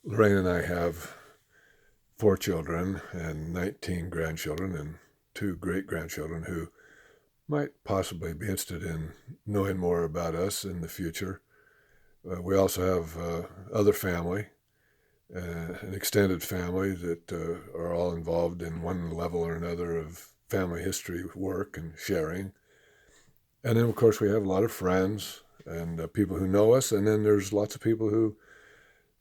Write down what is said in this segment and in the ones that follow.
Lorraine and I have 4 children and 19 grandchildren and 2 great-grandchildren who might possibly be interested in knowing more about us in the future. We also have other family, an extended family that are all involved in one level or another of family history work and sharing. And then, of course, we have a lot of friends and people who know us, and then there's lots of people who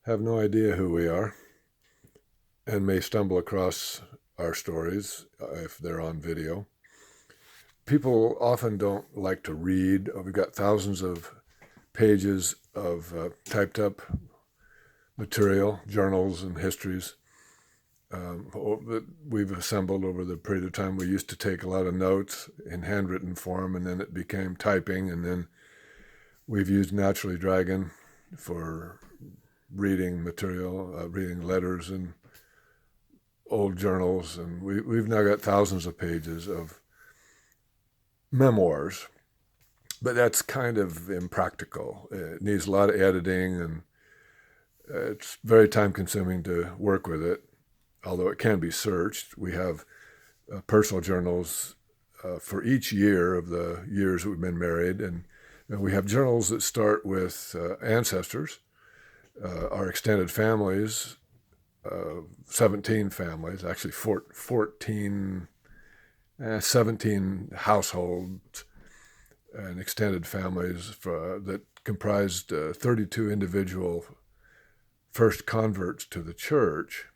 have no idea who we are and may stumble across our stories if they're on video. People often don't like to read. We've got thousands of pages of typed up material, journals and histories that we've assembled over the period of time. We used to take a lot of notes in handwritten form, and then it became typing, and then we've used Naturally Dragon for reading material, reading letters and old journals, and we've now got thousands of pages of memoirs, but that's kind of impractical. It needs a lot of editing, and it's very time-consuming to work with it, although it can be searched. We have personal journals for each year of the years we've been married, and we have journals that start with ancestors, our extended families, 17 families, actually 14, 17 households and extended families that comprised 32 individual first converts to the church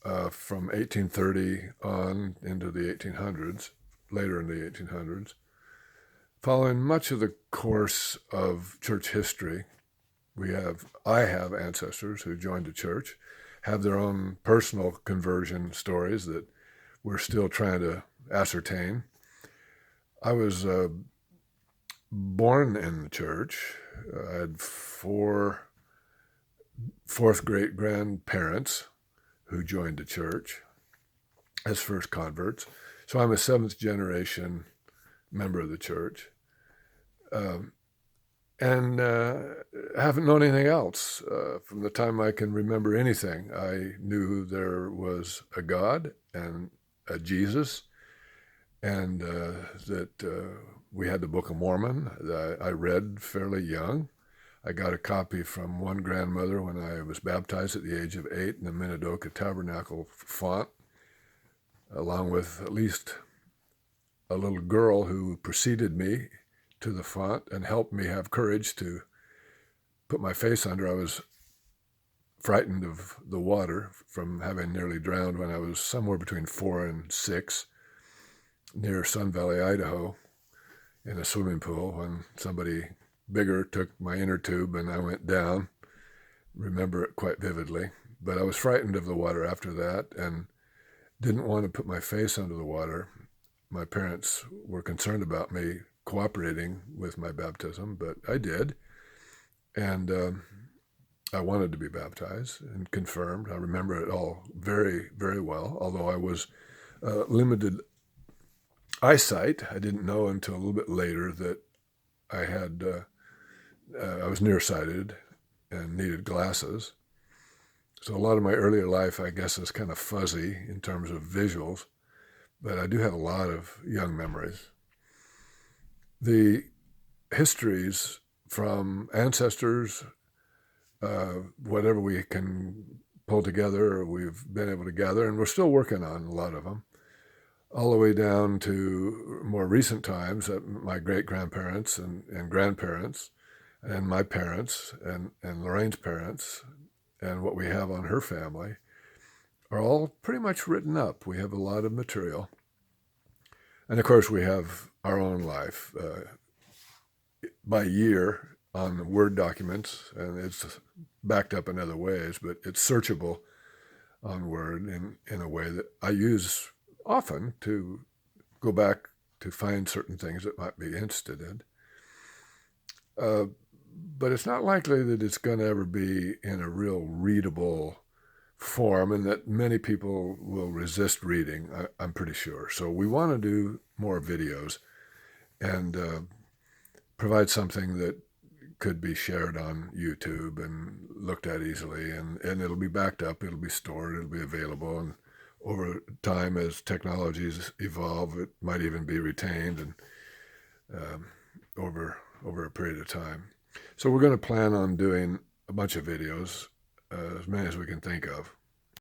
from 1830 on into the 1800s, later in the 1800s. Following much of the course of church history, I have ancestors who joined the church, have their own personal conversion stories that we're still trying to ascertain. I was born in the church. I had 4 fourth great grandparents who joined the church as first converts. So I'm a 7th generation member of the church. And haven't known anything else. From the time I can remember anything, I knew there was a God and a Jesus, and that we had the Book of Mormon that I read fairly young. I got a copy from one grandmother when I was baptized at the age of 8 in the Minidoka Tabernacle font, along with at least a little girl who preceded me to the font and helped me have courage to put my face under. I was frightened of the water from having nearly drowned when I was somewhere between 4 and 6 near Sun Valley, Idaho, in a swimming pool when somebody bigger took my inner tube and I went down. Remember it quite vividly. But I was frightened of the water after that and didn't want to put my face under the water. My parents were concerned about me cooperating with my baptism, but I did. And I wanted to be baptized and confirmed. I remember it all very, very well, although I was limited eyesight. I didn't know until a little bit later that I was nearsighted and needed glasses. So a lot of my earlier life, I guess, is kind of fuzzy in terms of visuals, but I do have a lot of young memories. The histories from ancestors, whatever we can pull together, we've been able to gather, and we're still working on a lot of them, all the way down to more recent times, my great-grandparents and grandparents, and my parents and Lorraine's parents, and what we have on her family, are all pretty much written up. We have a lot of material. And of course, we have our own life by year on Word documents, and it's backed up in other ways, but it's searchable on Word in a way that I use often to go back to find certain things that might be interested in. But it's not likely that it's going to ever be in a real readable form, and that many people will resist reading, I'm pretty sure. So we want to do more videos and provide something that could be shared on YouTube and looked at easily, and it'll be backed up, it'll be stored, it'll be available, and over time as technologies evolve, it might even be retained and um, over a period of time. So we're going to plan on doing a bunch of videos, as many as we can think of.